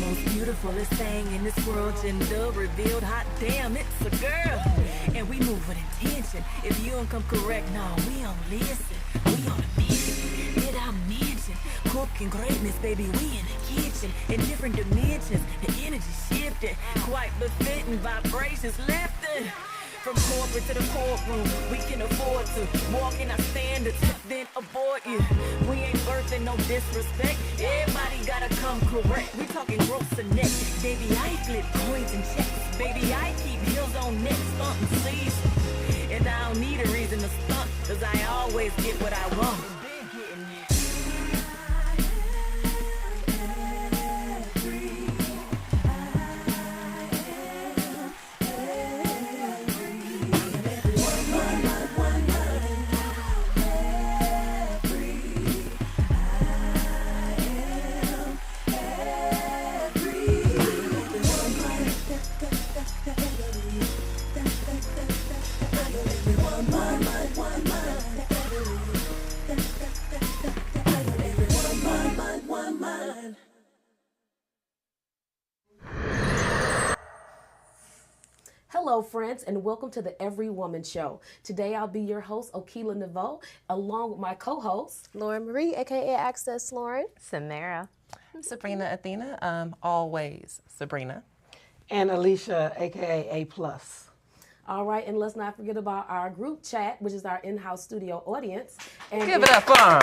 most beautifulest thing in this world, gender revealed. Hot damn, it's a girl. And we move with intention. If you don't come correct, no, we don't listen. We on a mission. Did I mention? Cooking greatness, baby, we in the kitchen. In different dimensions, the energy shifting. Quite befitting, vibrations lifting. From corporate to the courtroom, we can afford to walk in our standards, then abort you. We ain't birthing no disrespect. Everybody gotta come correct. We talking gross and net. Baby, I flip coins and checks. Baby, I keep heels on neck, stunting season. And I don't need a reason to stunt, cause I always get what I want. Been getting it. Hello, friends, and welcome to the Evry Woman Show. Today, I'll be your host, Okila Neveau, along with my co-host, Lauren Marie, a.k.a. Access Lauren. Samara. Sabrina Athena, always Sabrina. And Alicia, a.k.a. A+. All right, and let's not forget about our group chat, which is our in-house studio audience. And Give it up for 'em.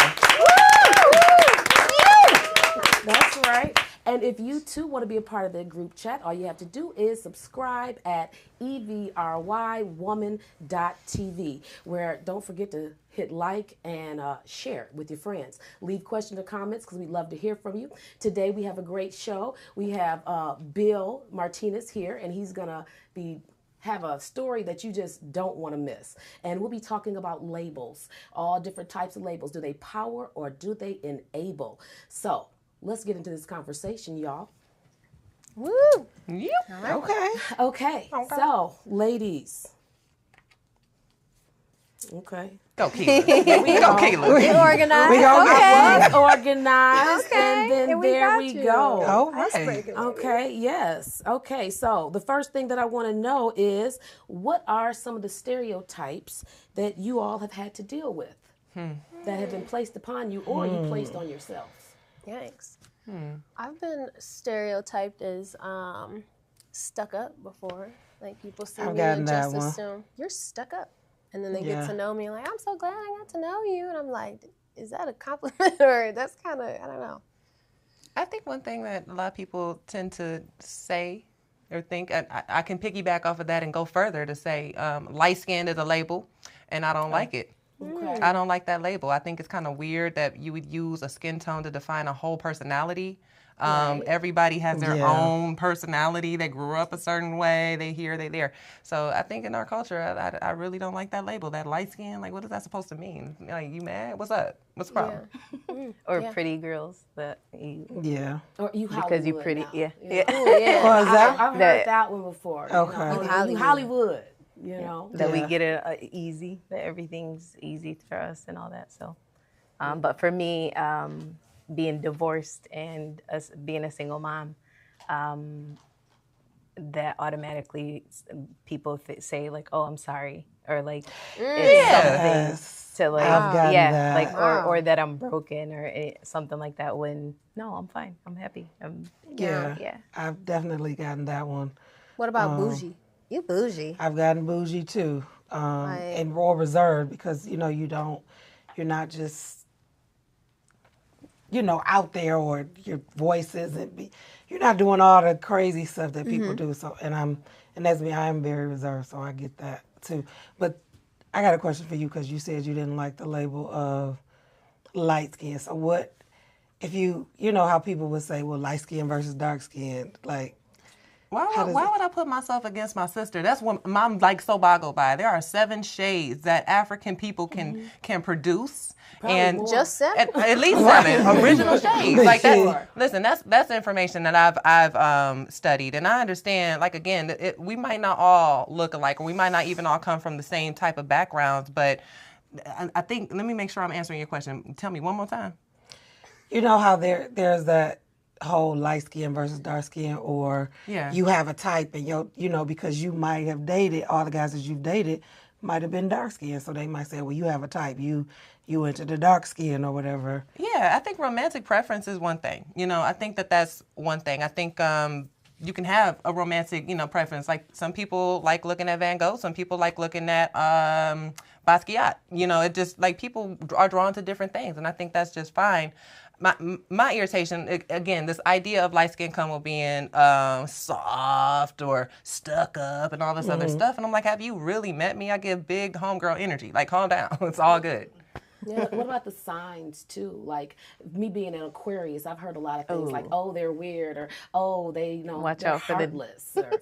That's right. And if you too want to be a part of the group chat, all you have to do is subscribe at evrywoman.tv, where don't forget to hit like and share with your friends. Leave questions or comments because we'd love to hear from you. Today we have a great show. We have Bill Martinez here, and he's going to have a story that you just don't want to miss. And we'll be talking about labels, all different types of labels. Do they power or do they enable? So let's get into this conversation, y'all. Woo! Yep. Okay. Okay. So, ladies. Okay. Go, Keela. Go, Keela. We organized. We gonna I was organized, Okay, and then and we there got we you. go. All right. Icebreaker. Okay, yes. Okay, so the first thing that I want to know is, what are some of the stereotypes that you all have had to deal with that have been placed upon you or you placed on yourselves? Yikes. I've been stereotyped as stuck up before. Like people see I've me gotten and that just one. assume you're stuck up. And then they Yeah. get to know me like, I'm so glad I got to know you. And I'm like, is that a compliment or that's kind of, I don't know. I think one thing that a lot of people tend to say or think, I can piggyback off of that and go further to say light skin is a label, and I don't like it. Okay. I don't like that label. I think it's kind of weird that you would use a skin tone to define a whole personality. Everybody has their own personality. They grew up a certain way. They here, they there. So I think in our culture, I really don't like that label. That light skin, like, what is that supposed to mean? Like, you mad? What's up? What's the problem? Or pretty girls that you, Yeah. Or you because you Hollywood pretty, now. yeah. Oh, yeah. Oh, is that? I've heard that one before. Okay. You know, Hollywood. you Hollywood, you know. That we Yeah. get it easy, that everything's easy for us and all that. So, but for me, being divorced and being a single mom, that automatically people say like, "Oh, I'm sorry," or like it's something to like, I've gotten that. like or that I'm broken or something like that. When no, I'm fine, I'm happy. Yeah. I've definitely gotten that one. What about bougie? You bougie. I've gotten bougie too, and more reserved because you're not just out there, or your voice isn't. You're not doing all the crazy stuff that people do. So, and that's me. I am very reserved, so I get that too. But I got a question for you because you said you didn't like the label of light skin. So what if you know how people would say, well, light skin versus dark skin, like. Why would I put myself against my sister? That's what I'm like so boggled by. There are 7 shades that African people can produce, and more. Just 7? at least 7 original shades. Like that. Listen, that's information that I've studied, and I understand. Like again, we might not all look alike, or we might not even all come from the same type of backgrounds. But I think let me make sure I'm answering your question. Tell me one more time. You know how there's that whole light skin versus dark skin, or Yeah. you have a type, and because you might have dated, all the guys that you've dated might have been dark skin, so they might say, well, you have a type, you into the dark skin or whatever. Yeah, I think romantic preference is one thing. I think that's one thing. I think you can have a romantic, preference. Like some people like looking at Van Gogh, some people like looking at Basquiat. It just like people are drawn to different things, and I think that's just fine. My irritation, again, this idea of light skin come being soft or stuck up and all this other stuff, and I'm like, have you really met me? I give big homegirl energy. Like, calm down. It's all good. Yeah. What about the signs too? Like me being an Aquarius, I've heard a lot of things like, oh, they're weird, or oh, they Watch they're out for heartless. Or that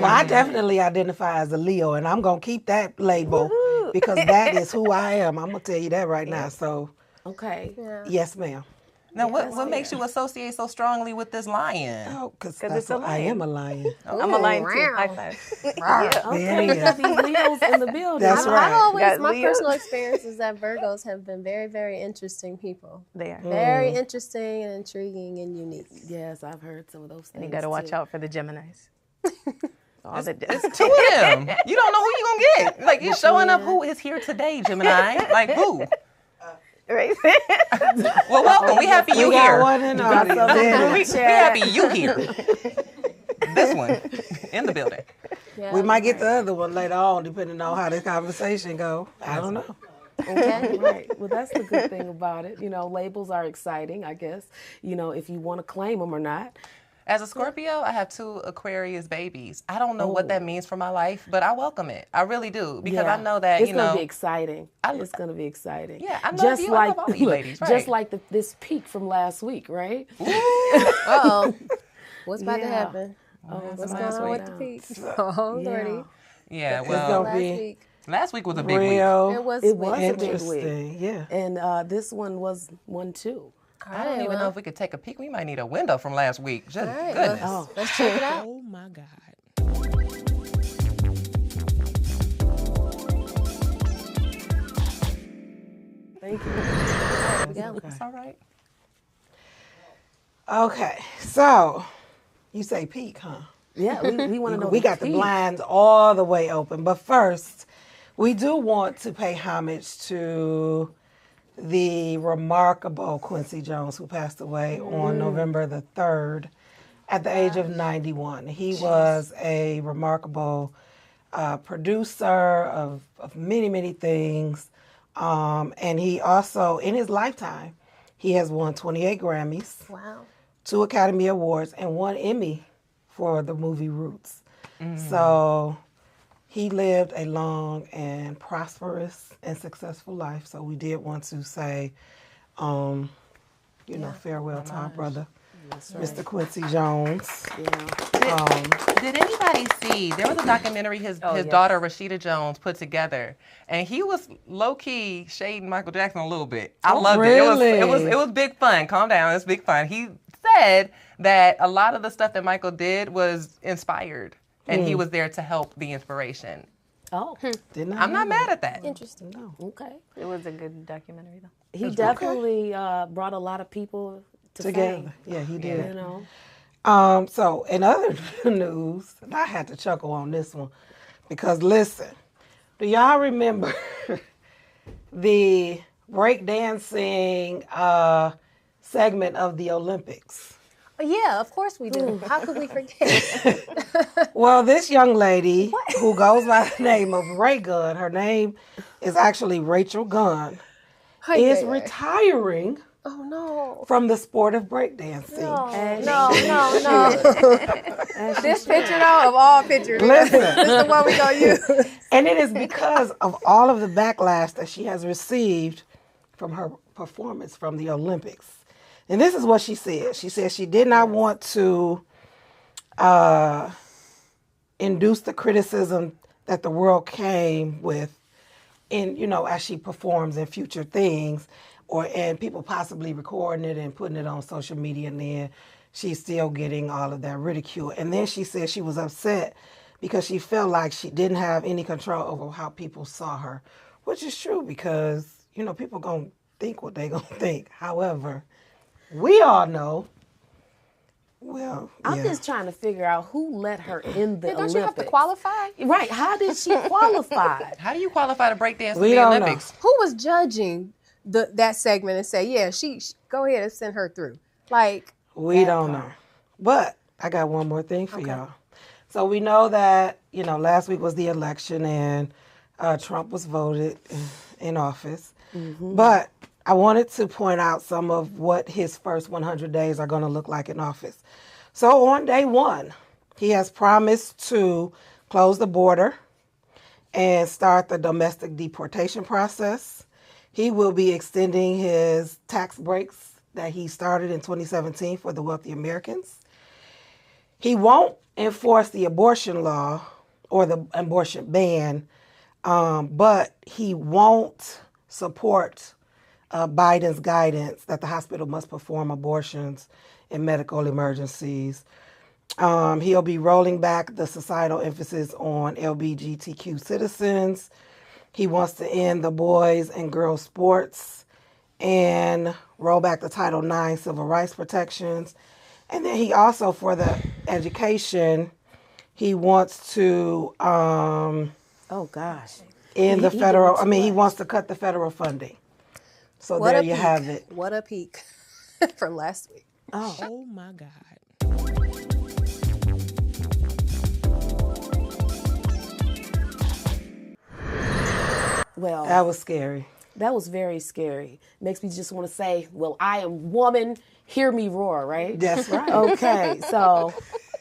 Well, I definitely identify as a Leo, and I'm gonna keep that label because that is who I am. I'm gonna tell you that right now. So, okay. yes, ma'am. Now, what makes you associate so strongly with this lion? Oh, because it's a I am a lion. I'm a lion too. High five. Okay, we got these Leos in the building. That's right. My Leo. personal experience is that Virgos have been very, very interesting people. They are. Very interesting and intriguing and unique. Yes, I've heard some of those things. And you got to watch too. out for the Geminis. All the Two of them. You don't know who you gonna get. Like, you're showing up. Who is here today, Gemini? Like, who? right. Well, welcome. We happy you We got here. one in the audience. We happy you here. This one in the building. Yeah. We might get the other one later on, depending on how this conversation go. I don't know. Okay, right. Well, that's the good thing about it. Labels are exciting, I guess. If you want to claim them or not. As a Scorpio, I have 2 Aquarius babies. I don't know what that means for my life, but I welcome it. I really do, because I know that, it's going to be exciting. It's going to be exciting. Yeah, I love you. I love all you ladies, right? Just like this peak from last week, right? Uh-oh. What's about to Yeah. happen? What's going on with the peak? Oh, Lordy. Yeah, It's well, gonna Last be week. last week was a big week. real It was It was a big week. interesting. Yeah. And this one was one too. I don't even know if we could take a peek. We might need a window from last week. Just All right, goodness. let's check it out. Oh my God. Thank you. Yeah. It's all right. Okay, so you say peak, huh? Yeah, we want to know. We got the blinds all the way open. But first, we do want to pay homage to the remarkable Quincy Jones, who passed away on November the 3rd at the age of 91. He was a remarkable producer of many, many things. And he also, in his lifetime, he has won 28 Grammys, Wow. 2 Academy Awards, and 1 Emmy for the movie Roots. So he lived a long and prosperous and successful life. So we did want to say, farewell to our brother, Mr. Quincy Jones. Did anybody see? There was a documentary his daughter Rashida Jones put together, and he was low key shading Michael Jackson a little bit. I loved really? it. It was big fun. Calm down. It's big fun. He said that a lot of the stuff that Michael did was inspired, and he was there to help the inspiration. Oh, I'm not mad at that. Interesting. No. okay. It was a good documentary, though. He definitely brought a lot of people Together. fame, Yeah, he did. So in other news, and I had to chuckle on this one because listen, do y'all remember the breakdancing segment of the Olympics? Yeah, of course we do. How could we forget? Well, this young lady who goes by the name of Ray Gunn, her name is actually Rachel Gunn, is retiring Oh no. from the sport of breakdancing. No. This picture though, of all pictures, Listen. this is the one we gonna use. And it is because of all of the backlash that she has received from her performance from the Olympics. And this is what she said. She said she did not want to induce the criticism that the world came with as she performs in future things, and people possibly recording it and putting it on social media, and then she's still getting all of that ridicule. And then she said she was upset because she felt like she didn't have any control over how people saw her, which is true because, people going to think what they going to think. However, we all know Well, I'm yeah. just trying to figure out who let her in the Don't Olympics. you have to qualify? Right. How did she qualify? How do you qualify to break dance in We the don't know. Olympics? Who was judging that segment and say, yeah, she go ahead and send her through? Like, We don't know. But I got one more thing for y'all. So we know that, last week was the election and Trump was voted in office. But I wanted to point out some of what his first 100 days are going to look like in office. So on day one, he has promised to close the border and start the domestic deportation process. He will be extending his tax breaks that he started in 2017 for the wealthy Americans. He won't enforce the abortion law or the abortion ban, but he won't support Biden's guidance that the hospital must perform abortions in medical emergencies. He'll be rolling back the societal emphasis on LGBTQ citizens. He wants to end the boys and girls sports and roll back the Title IX civil rights protections. And then he also, for the education, he wants to Oh gosh. end the federal, he wants to cut the federal funding. So what there a you peak. have it. What a peak from last week. Oh my God. Well, That was scary. that was very scary. Makes me just want to say, well, I am woman, hear me roar, right? That's right. Okay, so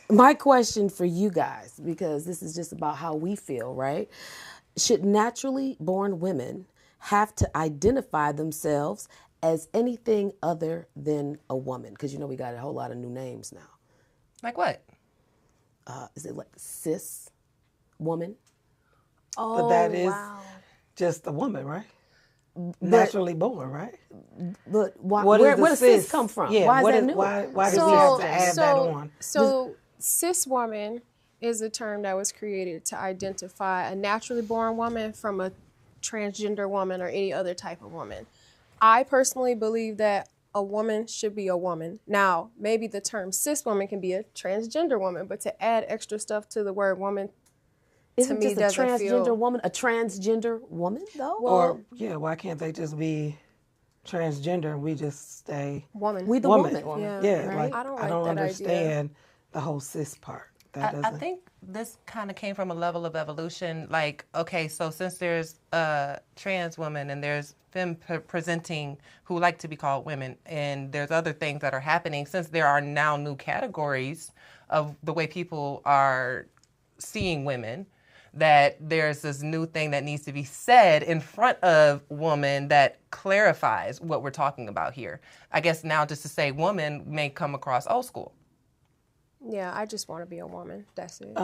my question for you guys, because this is just about how we feel, right? Should naturally born women have to identify themselves as anything other than a woman? Because we got a whole lot of new names now. Like what? Is it like cis woman? Oh, But that is wow. just a woman, right? Naturally born, right? But why, What where is the does cis cis? come from? Yeah, Why is what that is- new? why do we have to add that on? So cis woman is a term that was created to identify a naturally born woman from a transgender woman or any other type of woman. I personally believe that a woman should be a woman. Now, maybe the term cis woman can be a transgender woman, but to add extra stuff to the word woman, Isn't me, just a doesn't transgender feel- woman a transgender woman though? Or, why can't they just be transgender and we just stay woman. We the woman? woman. Yeah, right? like, I don't I like don't that idea. understand the whole cis part. That I doesn't. think this kind of came from a level of evolution. Like, okay, so since there's trans women and there's femme presenting who like to be called women, and there's other things that are happening, since there are now new categories of the way people are seeing women, that there's this new thing that needs to be said in front of woman that clarifies what we're talking about here. I guess now just to say woman may come across old school. Yeah, I just want to be a woman. That's it.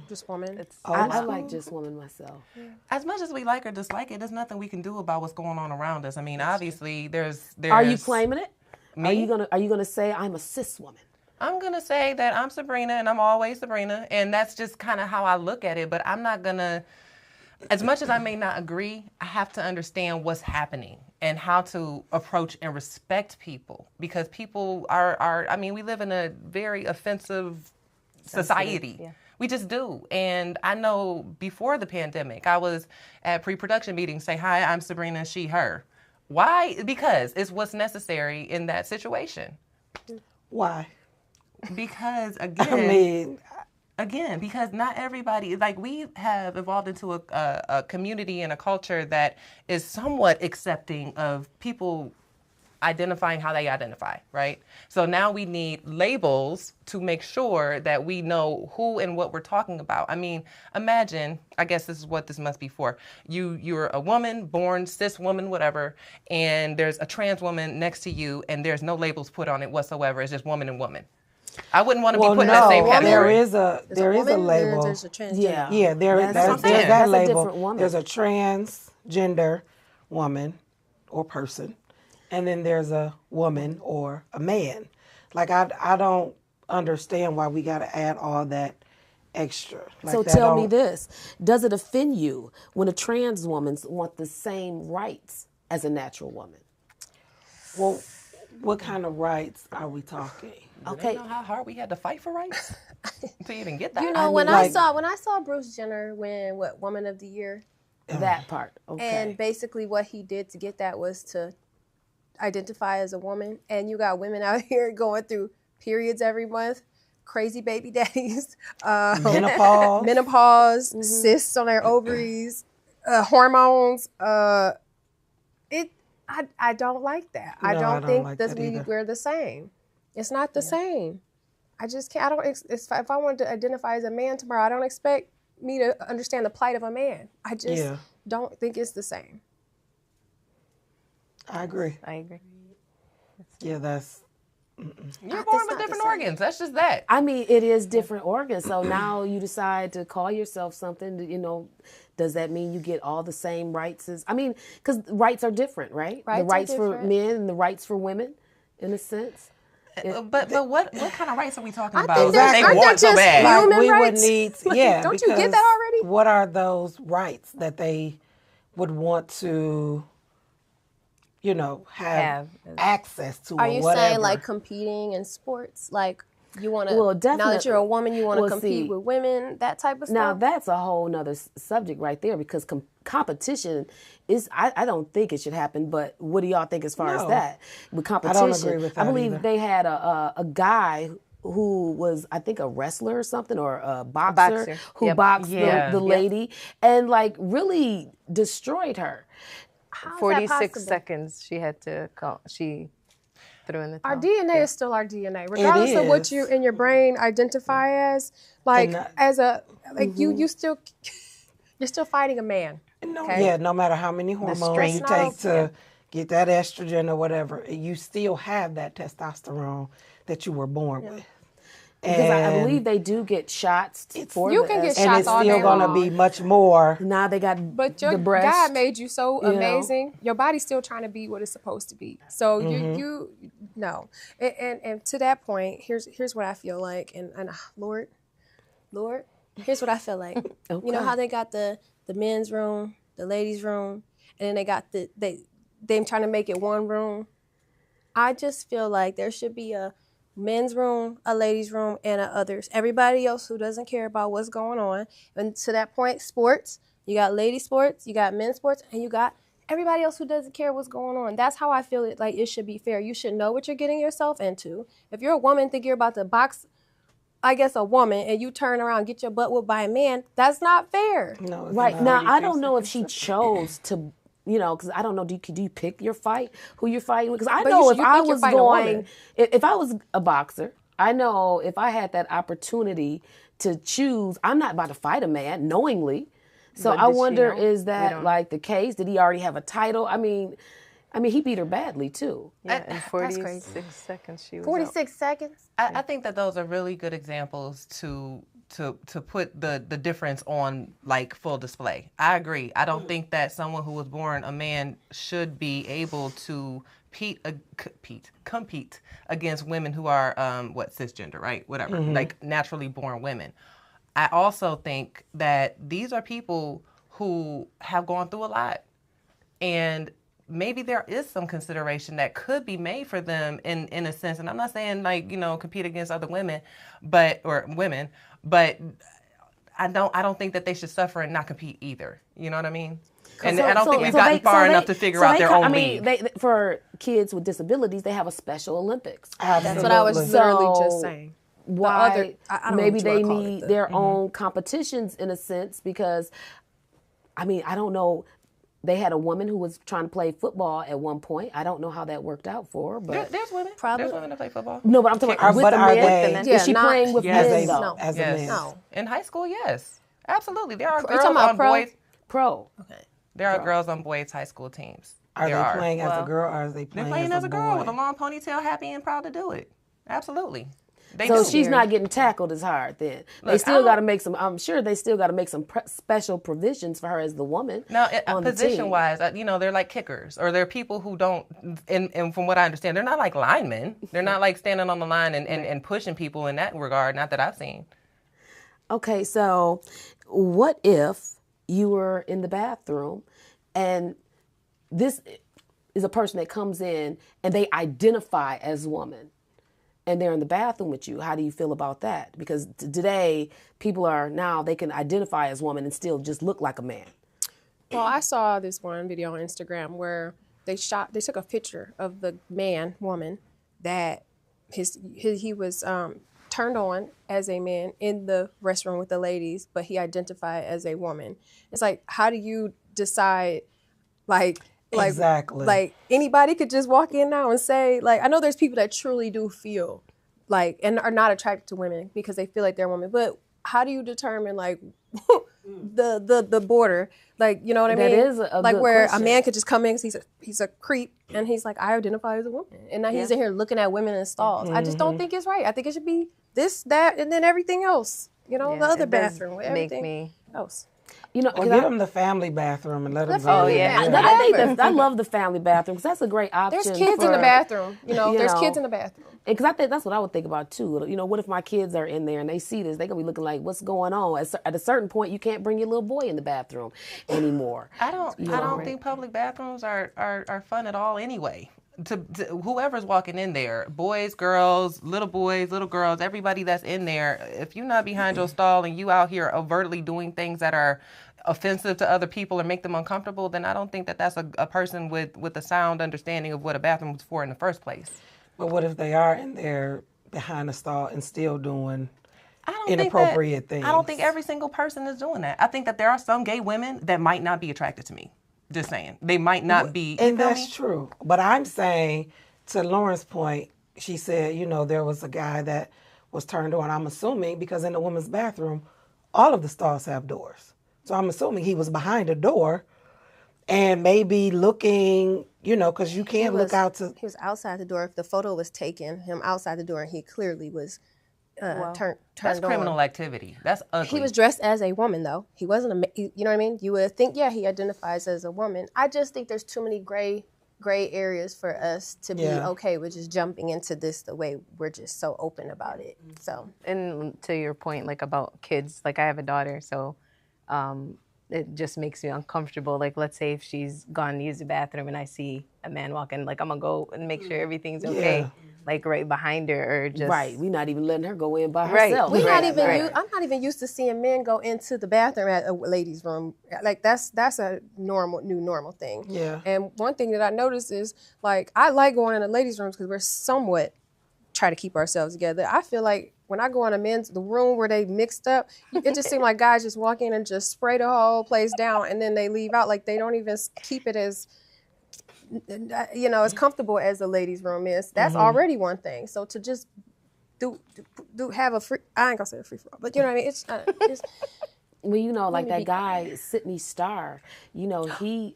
Just woman. I like just woman myself. As much as we like or dislike it, there's nothing we can do about what's going on around us. I mean, obviously, there's. Are you claiming it? Me? Are you gonna say I'm a cis woman? I'm gonna say that I'm Sabrina and I'm always Sabrina, and that's just kind of how I look at it. But I'm not gonna. As much as I may not agree, I have to understand what's happening and how to approach and respect people, because people are I mean, we live in a very offensive society. Yeah. We just do. And I know before the pandemic, I was at pre-production meetings, say, hi, I'm Sabrina, she, her. Why? Because it's what's necessary in that situation. Why? Because, again, because not everybody, like, we have evolved into a community and a culture that is somewhat accepting of people identifying how they identify, right? So now we need labels to make sure that we know who and what we're talking about. I mean, imagine, I guess this is what this must be for. You're a woman, born cis woman, whatever, and there's a trans woman next to you and there's no labels put on it whatsoever. It's just woman and woman. I wouldn't want to be put in that same category. There is a label. There's a transgender. Yeah, there's That's that a label. different woman. There's a transgender woman or person, and then there's a woman or a man. Like, I don't understand why we got to add all that extra. Like, So that tell me don't- this: does it offend you when a trans woman want the same rights as a natural woman? Well, What kind of rights are we talking? Okay. You know how hard we had to fight for rights to even get that? You know, when I saw Bruce Jenner win Woman of the Year, that part. Okay. And basically what he did to get that was to identify as a woman. And you got women out here going through periods every month, crazy baby daddies, menopause, cysts on their ovaries, hormones. I don't like that. No, I don't think like that either. we're the same. It's not the same. I just can't. If I wanted to identify as a man tomorrow, I don't expect me to understand the plight of a man. I just don't think it's the same. I agree. Yeah, that's. You're born with different organs. That's just that. I mean, it is different organs. So now you decide to call yourself something, you know, does that mean you get all the same rights as, I mean, because rights are different, right? The rights for men and the rights for women, in a sense. But what kind of rights are we talking about? Exactly. They want so bad. Human we rights? would need, Don't you get that already? What are those rights that they would want to, you know, have access to? Are you whatever? saying like competing in sports? Like you want to, Well, now that you're a woman, you want to compete see, with women, that type of stuff? Now that's a whole nother subject right there, because competition is, I don't think it should happen, but what do y'all think as far as that? With competition, I don't agree with that I believe either. they had a guy who was, I think, a wrestler or something, or a boxer. Who boxed the lady and like really destroyed her. 46 seconds she had to call. She threw in the towel. Our DNA is still our DNA, regardless of what you in your brain identify as. Like you're still fighting a man. No matter how many hormones you take to get that estrogen or whatever, you still have that testosterone that you were born with. Because I believe they do get shots for you can get and shots it's all still day going to long. be much more. Now they got But your the breast. God made you so amazing. Your body's still trying to be what it's supposed to be. So you no. And to that point, here's what I feel like. And Lord, here's what I feel like. Okay. You know how they got the men's room, the ladies' room, and then they got them trying to make it one room. I just feel like there should be a men's room, a ladies' room, and others. Everybody else who doesn't care about what's going on. And to that point, sports, you got lady sports, you got men's sports, and you got everybody else who doesn't care what's going on. That's how I feel it should be fair. You should know what you're getting yourself into. If you're a woman, think you're about to box, I guess, a woman, and you turn around and get your butt whooped by a man, that's not fair. No, right. not. Now, I don't know if she chose to, you know, because I don't know, do you pick your fight, who you're fighting with? Because I know if I was going, if I was a boxer, I know if I had that opportunity to choose, I'm not about to fight a man knowingly. So I wonder, is that like the case? Did he already have a title? I mean, he beat her badly too. Yeah, in 46 seconds she was 46 seconds? I think that those are really good examples to put the difference on like full display. I agree. I don't think that someone who was born a man should be able to compete against women who are cisgender, right? Whatever, like naturally born women. I also think that these are people who have gone through a lot, and maybe there is some consideration that could be made for them in a sense. And I'm not saying like, you know, compete against other women, or women, but I don't think that they should suffer and not compete either. You know what I mean? And I don't think we've gotten far enough to figure out their own league. For kids with disabilities, they have a Special Olympics. That's what I was literally just saying. Why? Maybe they need their own competitions in a sense, because, I mean, I don't know. They had a woman who was trying to play football at one point. I don't know how that worked out for her, but there's women. Probably. There's women that play football. No, but I'm talking about with the men. Is she playing with men though? No. As a man. No. In high school, yes, absolutely. There are you girls talking about on pro? boys. Pro. Okay. There are girls on boys' high school teams. Are they playing as a girl, or are they playing as a girl boy? with a long ponytail, happy and proud to do it? Absolutely. So she's not getting tackled as hard then. They still got to make some, I'm sure they still got to make some special provisions for her as the woman. Now, position-wise, you know, they're like kickers, or they're people who don't, and from what I understand, they're not like linemen. They're not like standing on the line and pushing people in that regard, not that I've seen. Okay, so what if you were in the bathroom and this is a person that comes in and they identify as woman and they're in the bathroom with you. How do you feel about that? Because today, people are now, they can identify as woman and still just look like a man. Well, I saw this one video on Instagram where they took a picture of the woman, that he was turned on as a man in the restroom with the ladies, but he identified as a woman. It's like, how do you decide, exactly. Like anybody could just walk in now and say, like, I know there's people that truly do feel like, and are not attracted to women because they feel like they're women, but how do you determine like the border? Like, you know what I mean? That is a like good where question. a man could just come in because he's a creep and he's like, I identify as a woman. And now he's in here looking at women in stalls. I just don't think it's right. I think it should be this, that, and then everything else. You know, the other bathroom, everything else. You know, Or get them the family bathroom and let them go. Oh, yeah. I love the family bathroom because that's a great option. There's kids in the bathroom. You know, there's kids in the bathroom. Because I think that's what I would think about too. You know, what if my kids are in there and they see this? They're gonna be looking like, "What's going on?" At a certain point, you can't bring your little boy in the bathroom anymore. I don't think public bathrooms are fun at all anyway. To whoever's walking in there, boys, girls, little girls, everybody that's in there, if you're not behind your stall and you out here overtly doing things that are offensive to other people or make them uncomfortable, then I don't think that that's a person with a sound understanding of what a bathroom was for in the first place. But what if they are in there behind the stall and still doing inappropriate things? I don't think every single person is doing that. I think that there are some gay women that might not be attracted to me. Just saying. They might not be. And that's true. But I'm saying, to Lauren's point, she said, you know, there was a guy that was turned on, I'm assuming, because in the women's bathroom, all of the stalls have doors. So I'm assuming he was behind a door and maybe looking, you know, because you can't look out to... He was outside the door. If the photo was taken, him outside the door, and he clearly was turned That's criminal on. activity. That's ugly. He was dressed as a woman, though. He wasn't you know what I mean? You would think, yeah, he identifies as a woman. I just think there's too many gray areas for us to be okay with just jumping into this the way we're just so open about it. So, and to your point, like about kids, like I have a daughter, so it just makes me uncomfortable. Like, let's say if she's gone to use the bathroom and I see a man walking, like I'm gonna go and make sure everything's okay, like right behind her, or just we're not even letting her go in by herself. I'm not even used to seeing men go into the bathroom at a ladies' room. Like that's a new normal thing. Yeah. And one thing that I noticed is, like, I like going in the ladies' rooms because we're somewhat try to keep ourselves together. I feel like when I go in the room where they mixed up, it just seemed like guys just walk in and just spray the whole place down, and then they leave out. Like, they don't even keep it as, you know, as comfortable as the ladies' room is. That's already one thing. So to just have a free, I ain't gonna say a free for all, but you know what I mean? It's well, you know, like that guy, Sydney Starr, you know, he,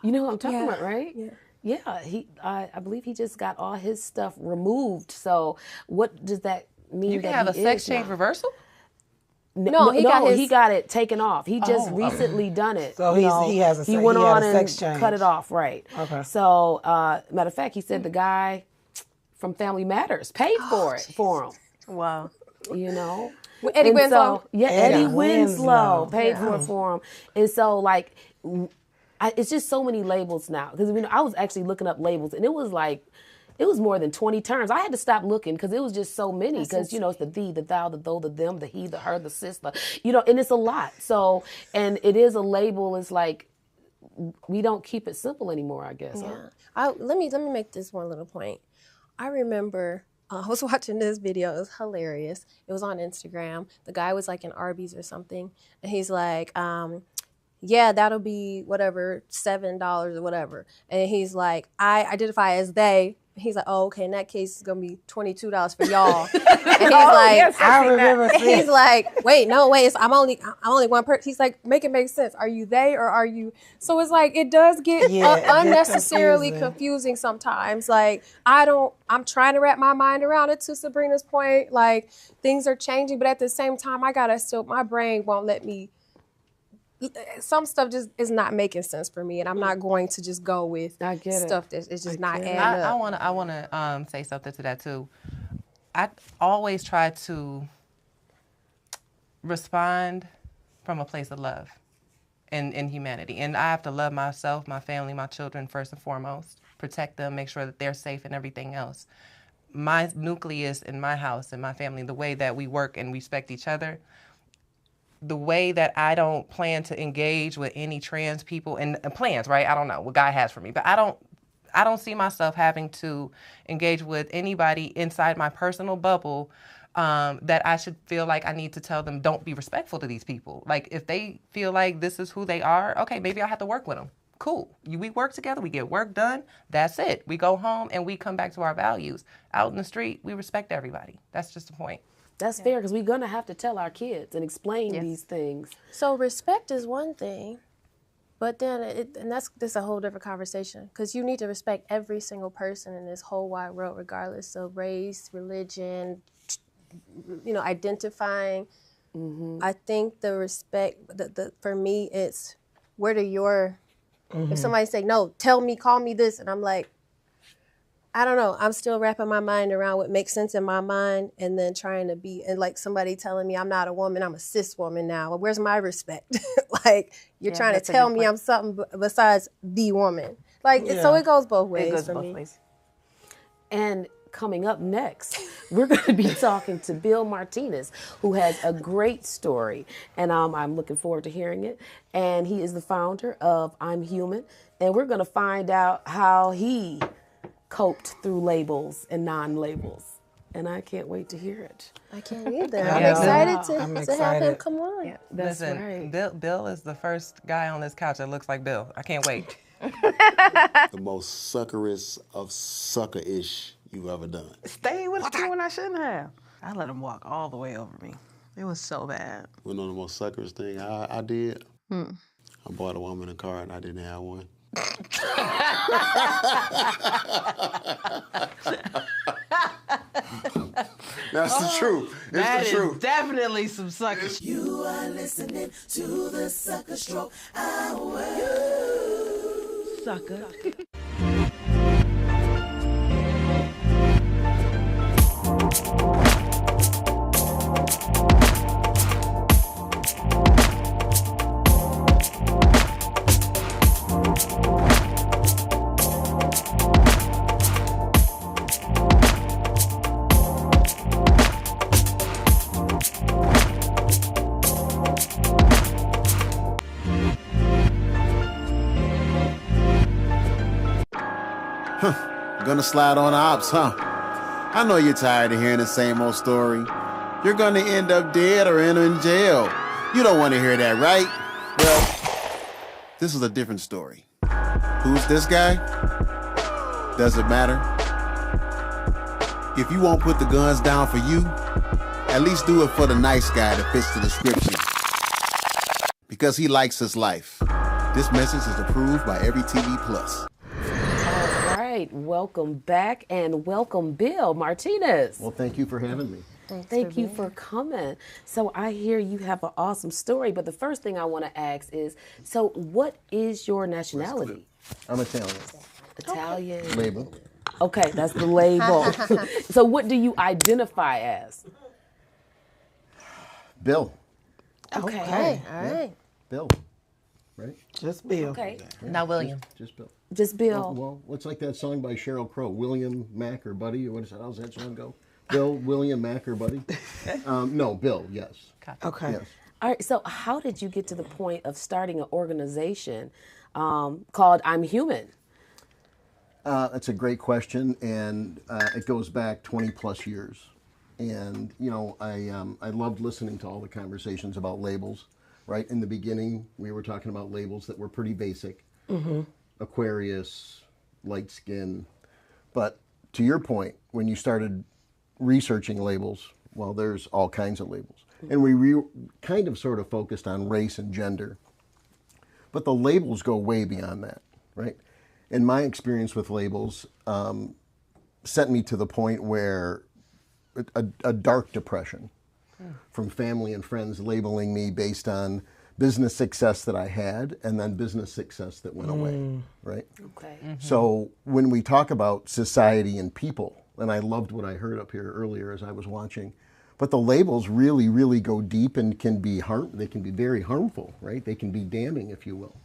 you know who I'm talking about, right? Yeah. Yeah, I believe he just got all his stuff removed. So what does that mean? You can have a sex change reversal? No, he got it taken off. He just recently done it. So he has a sex change. Cut it off, right? Okay. So matter of fact, he said the guy from Family Matters paid for it for him. Wow. You know. Eddie Winslow. Eddie Winslow paid for him, and so like. It's just so many labels now. Because I was actually looking up labels, and it was more than 20 terms. I had to stop looking because it was just so many. Because, you know, it's the thee, the thou, the though, the them, the he, the her, the sis, you know, and it's a lot. So, and it is a label. It's like, we don't keep it simple anymore, I guess. Yeah. Let me make this one little point. I remember I was watching this video. It was hilarious. It was on Instagram. The guy was like in Arby's or something, and he's like, yeah, that'll be whatever, $7 or whatever. And he's like, I identify as they. He's like, oh, okay, in that case, it's going to be $22 for y'all. And he's like, I remember seeing. He's like, wait, I'm only one person. He's like, make it make sense. Are you they or are you? So it's like, it does get unnecessarily confusing sometimes. Like, I'm trying to wrap my mind around it, to Sabrina's point. Like, things are changing, but at the same time, my brain won't let me. Some stuff just is not making sense for me, and I'm not going to just go with stuff that is just not adding up. I want to say something to that too. I always try to respond from a place of love, in humanity. And I have to love myself, my family, my children first and foremost, protect them, make sure that they're safe and everything else. My nucleus in my house and my family, the way that we work and respect each other, the way that I don't plan to engage with any trans people and plans, right? I don't know what God has for me, but I don't see myself having to engage with anybody inside my personal bubble that I should feel like I need to tell them, don't be respectful to these people. Like, if they feel like this is who they are, okay, maybe I'll have to work with them. Cool. We work together, we get work done, that's it. We go home and we come back to our values. Out in the street, we respect everybody. That's just the point. That's fair, because we're going to have to tell our kids and explain these things. So respect is one thing, but then, and that's a whole different conversation, because you need to respect every single person in this whole wide world, regardless of race, religion, identifying. I think the respect, for me, it's where do your, if somebody say, no, tell me, call me this, and I'm like, I don't know. I'm still wrapping my mind around what makes sense in my mind, and then trying to be, and like somebody telling me I'm not a woman, I'm a cis woman now. Well, where's my respect? Like, you're trying to tell me I'm something besides the woman. Like, so it goes both ways. It goes for both me. ways. And coming up next, we're going to be talking to Bill Martinez, who has a great story, and I'm looking forward to hearing it. And he is the founder of I'm Human, and we're going to find out how he coped through labels and non-labels. And I can't wait to hear it. I can't either. I'm excited to have him excited. come on. Yeah. That's Listen, right. Bill is the first guy on this couch that looks like Bill. I can't wait. The most suckerest of sucker-ish you've ever done. Stay with you when I shouldn't have. I let him walk all the way over me. It was so bad. You know the most suckerish thing I did? I bought a woman a car and I didn't have one. That's the truth. It's That the is truth. definitely some sucker shit. You are listening to the Sucker Stroke Hour. Sucker. Gonna slide on ops, huh? I know you're tired of hearing the same old story. You're gonna end up dead or in jail. You don't want to hear that, right? Well, this is a different story. Who's this guy? Doesn't matter. If you won't put the guns down for you, at least do it for the nice guy that fits the description. Because he likes his life. This message is approved by Evry TV Plus. All right, welcome back, and welcome Bill Martinez. Well, thank you for having me. Thank you for coming. So I hear you have an awesome story, but the first thing I want to ask is, so what is your nationality? I'm Italian. Italian. Label. Okay, that's the label. So what do you identify as? Bill. Okay. All right. Bill. Right? Just Bill. Okay. Now, William. Just Bill. Just Bill. Well, what's like that song by Sheryl Crow, William, Mac, or Buddy? Or what is that? How's that song go? Bill, William, Mac, or Buddy? No, Bill, yes. Okay. Yes. All right, so how did you get to the point of starting an organization called I'm Human? That's a great question, and it goes back 20 plus years. And, you know, I loved listening to all the conversations about labels, right? In the beginning, we were talking about labels that were pretty basic. Aquarius, light skin. But to your point, when you started researching labels, well, there's all kinds of labels. And we kind of sort of focused on race and gender. But the labels go way beyond that, right? And my experience with labels sent me to the point where a dark depression from family and friends labeling me based on business success that I had and then business success that went away, right? Okay. So when we talk about society and people, and I loved what I heard up here earlier as I was watching, But the labels really, really go deep and they can be very harmful, right? They can be damning, if you will.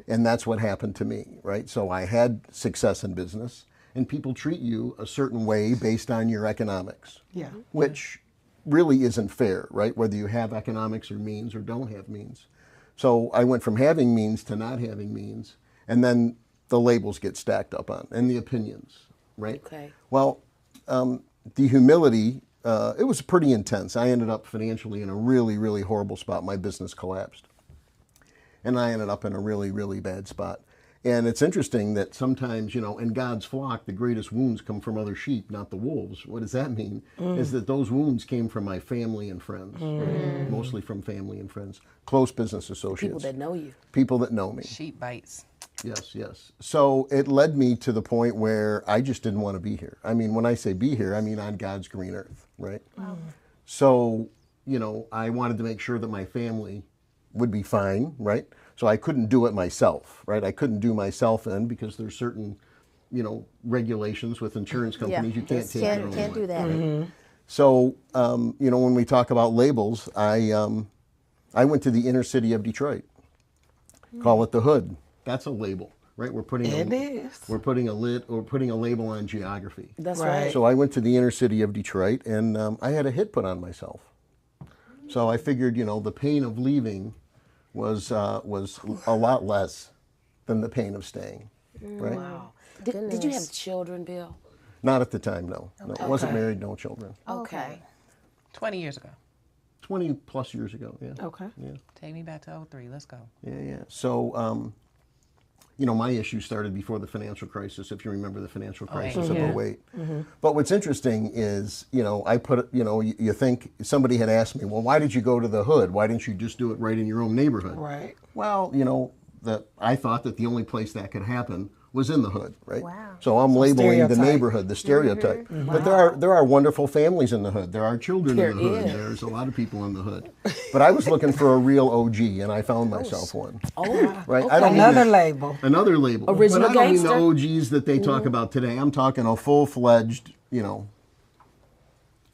And that's what happened to me, right? So I had success in business, and people treat you a certain way based on your economics. Yeah. Which really isn't fair, right? Whether you have economics or means or don't have means. So I went from having means to not having means, and then the labels get stacked up on, and the opinions, right? Okay. Well, the humility, it was pretty intense. I ended up financially in a really, really horrible spot. My business collapsed. And I ended up in a really, really bad spot. And it's interesting that sometimes, you know, in God's flock, the greatest wounds come from other sheep, not the wolves. What does that mean? Is that those wounds came from my family and friends, right? Mostly from family and friends, close business associates. People that know you. People that know me. Sheep bites. Yes, yes. So it led me to the point where I just didn't want to be here. I mean, when I say be here, I mean on God's green earth, right? Wow. So, you know, I wanted to make sure that my family would be fine, right? So I couldn't do it myself, right? I couldn't do myself in because there's certain, you know, regulations with insurance companies. You can't take your own Can't do life, that. right? So, you know, when we talk about labels, I went to the inner city of Detroit. Call it the hood. That's a label, right? We're putting we're putting a label on geography. That's right. So I went to the inner city of Detroit, and I had a hit put on myself. So I figured, you know, the pain of leaving was a lot less than the pain of staying, right? Wow. Did you have children, Bill? Not at the time, no. No, I wasn't married, no children. Okay. 20 years ago. 20 plus years ago, yeah. Okay. Yeah. Take me back to 03. Let's go. Yeah, yeah. So, you know, my issue started before the financial crisis, if you remember the financial crisis of 08. But what's interesting is, you know, you think somebody had asked me, well, why did you go to the hood? Why didn't you just do it right in your own neighborhood? Right. Well, you know, I thought that the only place that could happen was in the hood, right? Wow. So I'm labeling stereotype. the neighborhood, the stereotype. But there are wonderful families in the hood. There are children in the hood. There's a lot of people in the hood. But I was looking for a real OG, and I found myself one. Oh, right. okay. I don't mean Another label. Another label. Original but I don't mean gangster. the OGs that they talk about today. I'm talking a full-fledged, you know,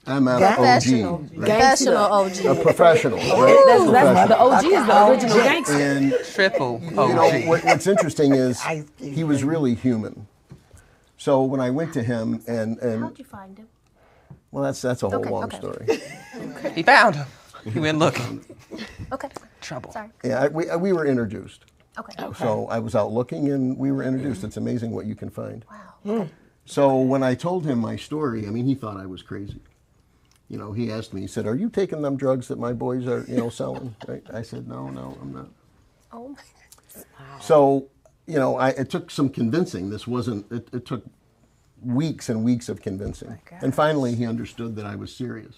MF Professional. OG. Professional OG. A professional, right? That's the OG is the original gangster. And Triple you OG. know, what's interesting is he was really human. So when I went to him and How'd you find him? well, that's a whole long story. He found him. He went looking. Okay. Trouble. Sorry. Yeah, we were introduced. Okay. So I was out looking and we were introduced. It's amazing what you can find. Wow. Okay. So when I told him my story, I mean, he thought I was crazy. You know, he asked me, he said, "Are you taking them drugs that my boys are, you know, selling?" Right? I said, "No, I'm not." Oh my. So, you know, it took some convincing. This wasn't, it took weeks and weeks of convincing. And finally, he understood that I was serious.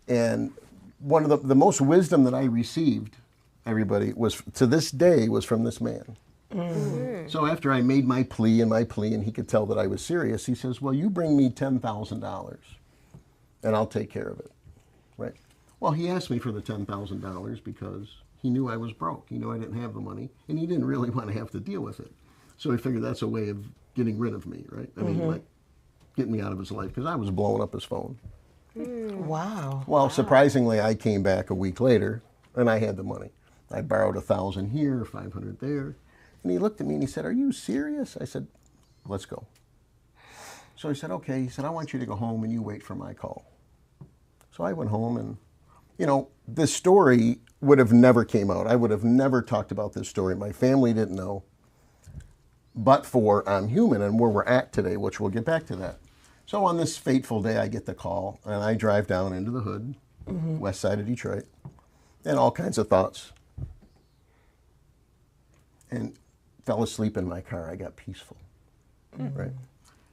And one of the most wisdom that I received, everybody, was to this day was from this man. So after I made my plea, and he could tell that I was serious, he says, "Well, you bring me $10,000 and I'll take care of it." Right? Well, he asked me for the $10,000 because he knew I was broke. He knew I didn't have the money, and he didn't really want to have to deal with it. So he figured that's a way of getting rid of me, right? I mean, like, getting me out of his life, because I was blowing up his phone. Wow. Well, surprisingly, I came back a week later, and I had the money. I borrowed $1,000 here, $500 there. And he looked at me and he said, "Are you serious?" I said, "Let's go." So he said, "Okay." He said, "I want you to go home and you wait for my call." So I went home, and, you know, this story would have never came out. I would have never talked about this story. My family didn't know. But for I'm human and where we're at today, which we'll get back to that. So on this fateful day, I get the call, and I drive down into the hood, west side of Detroit, and all kinds of thoughts. And fell asleep in my car. I got peaceful, right?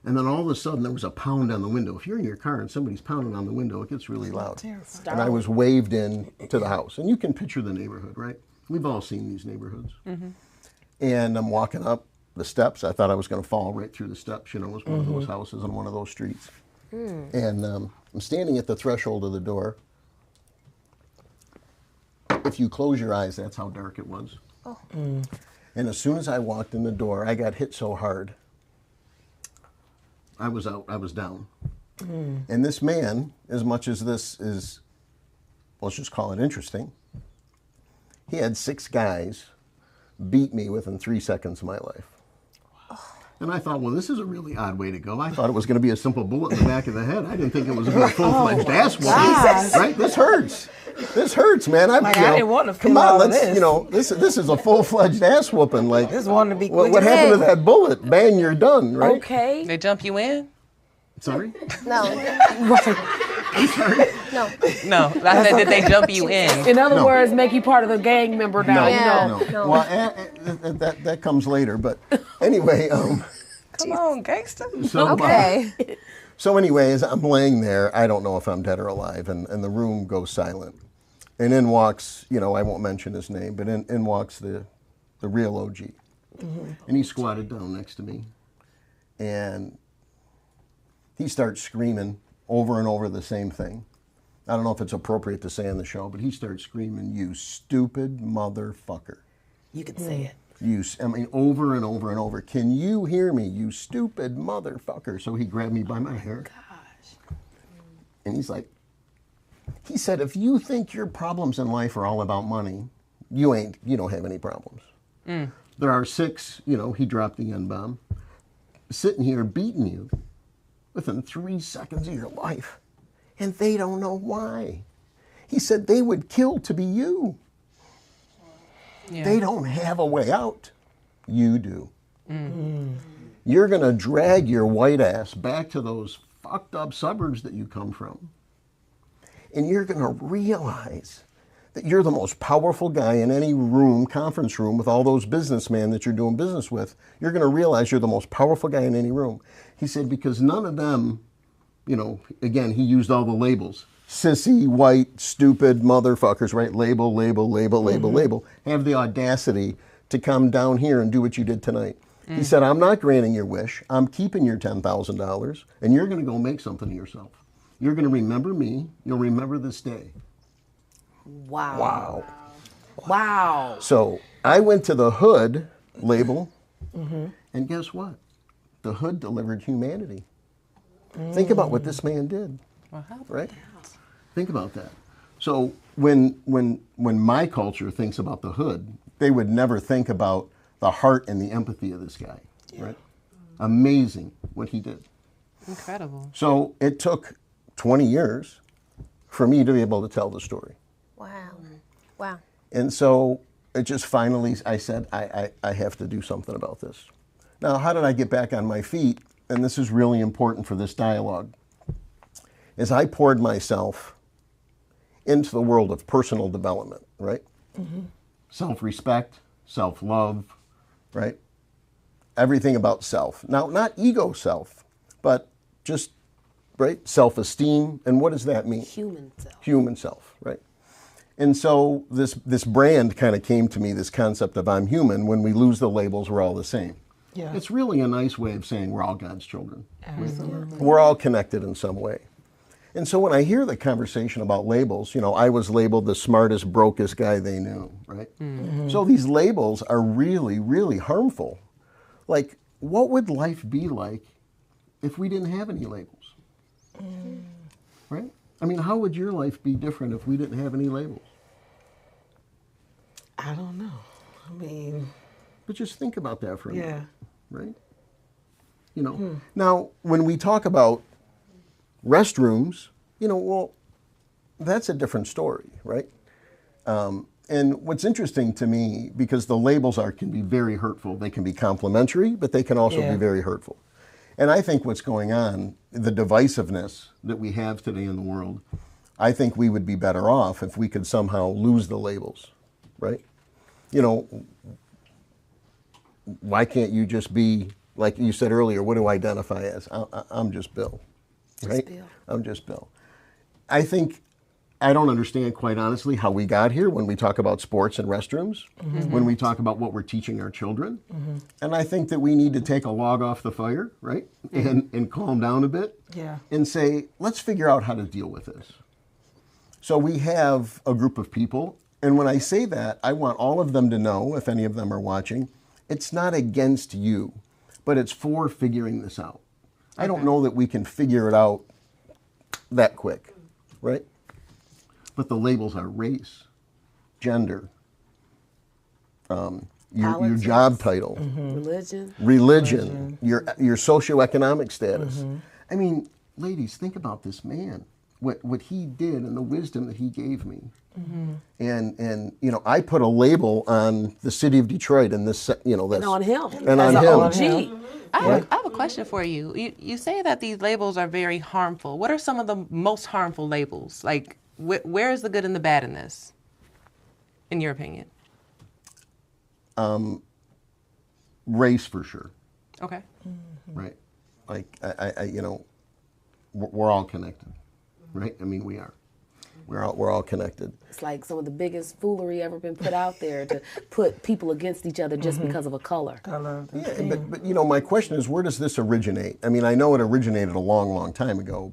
And then all of a sudden, there was a pound on the window. If you're in your car and somebody's pounding on the window, it gets really loud. And I was waved in to the house. And you can picture the neighborhood, right? We've all seen these neighborhoods. And I'm walking up the steps. I thought I was going to fall right through the steps. You know, it was one of those houses on one of those streets. And I'm standing at the threshold of the door. If you close your eyes, that's how dark it was. And as soon as I walked in the door, I got hit so hard. I was out. I was down. And this man, as much as this is, let's just call it interesting, he had 6 guys beat me within 3 seconds of my life. And I thought, well, this is a really odd way to go. I thought it was going to be a simple bullet in the back of the head. I didn't think it was going to be a full-fledged ass whooping. Right? This hurts. This hurts, man. I didn't want to feel come on, all of let's, this. this is a full-fledged ass whooping. Like, This wanted to be what quick. happened to that bullet? Bang, you're done, right? Okay. They jump you in? Sorry? No. I'm sorry? No. No, I said, did they jump you in? In other No. words, make you part of the gang member now. No, You know. no. Well, that comes later. But anyway, Come on, gangster. So anyways, I'm laying there. I don't know if I'm dead or alive, and the room goes silent. And in walks, I won't mention his name, but in walks the real OG. And he squatted down next to me. And he starts screaming over and over the same thing. I don't know if it's appropriate to say on the show, but he starts screaming, "You stupid motherfucker." You can say it. Over and over and over. "Can you hear me, you stupid motherfucker?" So he grabbed me by my hair. Gosh. And he said, "If you think your problems in life are all about money, you don't have any problems. There are 6, he dropped the N-bomb, sitting here beating you within 3 seconds of your life. And they don't know why." He said they would kill to be you. Yeah. They don't have a way out. You do. You're going to drag your white ass back to those fucked up suburbs that you come from. And you're going to realize that you're the most powerful guy in any room, conference room, with all those businessmen that you're doing business with. You're going to realize you're the most powerful guy in any room. He said, because none of them, again, he used all the labels. Sissy, white, stupid motherfuckers, right? Label, have the audacity to come down here and do what you did tonight. He said, I'm not granting your wish. I'm keeping your $10,000, and you're going to go make something of yourself. You're going to remember me. You'll remember this day. Wow. So I went to the Hood label, and guess what? The Hood delivered humanity. Think about what this man did, right? Think about that. So when my culture thinks about the Hood, they would never think about the heart and the empathy of this guy, right? Amazing what he did. Incredible. So it took 20 years for me to be able to tell the story. Wow. And so it just finally, I said, I have to do something about this. Now, how did I get back on my feet? And this is really important for this dialogue, is I poured myself into the world of personal development, right? Self-respect, self-love, right? Everything about self. Now, not ego self, but just, right, self-esteem. And what does that mean? Human self, right? And so this brand kind of came to me, this concept of I'm human. When we lose the labels, we're all the same. Yeah. It's really a nice way of saying we're all God's children. Absolutely. We're all connected in some way. And so when I hear the conversation about labels, I was labeled the smartest, brokest guy they knew, right? So these labels are really, really harmful. Like, what would life be like if we didn't have any labels? Right? I mean, how would your life be different if we didn't have any labels? I don't know. I mean... But just think about that for a minute, right? Now, when we talk about restrooms, well, that's a different story, right? And what's interesting to me, because the labels can be very hurtful. They can be complimentary, but they can also be very hurtful. And I think what's going on, the divisiveness that we have today in the world, I think we would be better off if we could somehow lose the labels, right? Why can't you just be, like you said earlier, what do I identify as? I'm just Bill, right? I'm just Bill. I don't understand, quite honestly, how we got here when we talk about sports and restrooms, when we talk about what we're teaching our children. And I think that we need to take a log off the fire, right? And calm down a bit and say, let's figure out how to deal with this. So we have a group of people, and when I say that, I want all of them to know, if any of them are watching, it's not against you, but it's for figuring this out. I don't know that we can figure it out that quick, right? But the labels are race, gender, your job title, religion, your socioeconomic status. I mean, ladies, think about this man, what he did and the wisdom that he gave me. And you know, I put a label on the city of Detroit and this, you know, this. And on him. And on him. OG. I have a question for you. You say that these labels are very harmful. What are some of the most harmful labels? Like, where is the good and the bad in this, in your opinion? Race for sure. Okay. Right. Like, I you know, we're all connected, right? I mean, we are. We're all connected. It's like some of the biggest foolery ever been put out there to put people against each other just because of a color. Yeah, but you know, my question is, where does this originate? I mean, I know it originated a long, long time ago,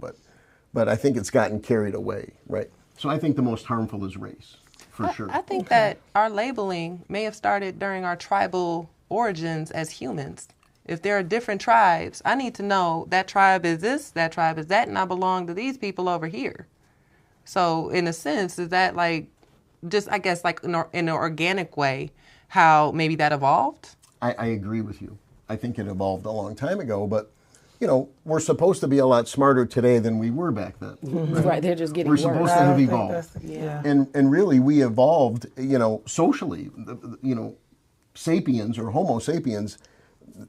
but I think it's gotten carried away, right? So I think the most harmful is race, for sure. I think that our labeling may have started during our tribal origins as humans. If there are different tribes, I need to know that tribe is this, that tribe is that, and I belong to these people over here. So in a sense, is that like, just I guess like in an organic way, how maybe that evolved? I agree with you. I think it evolved a long time ago, but you know, we're supposed to be a lot smarter today than we were back then. Right, they're just getting We're worse. supposed to have evolved. And really we evolved, you know, socially. You know, sapiens or Homo sapiens,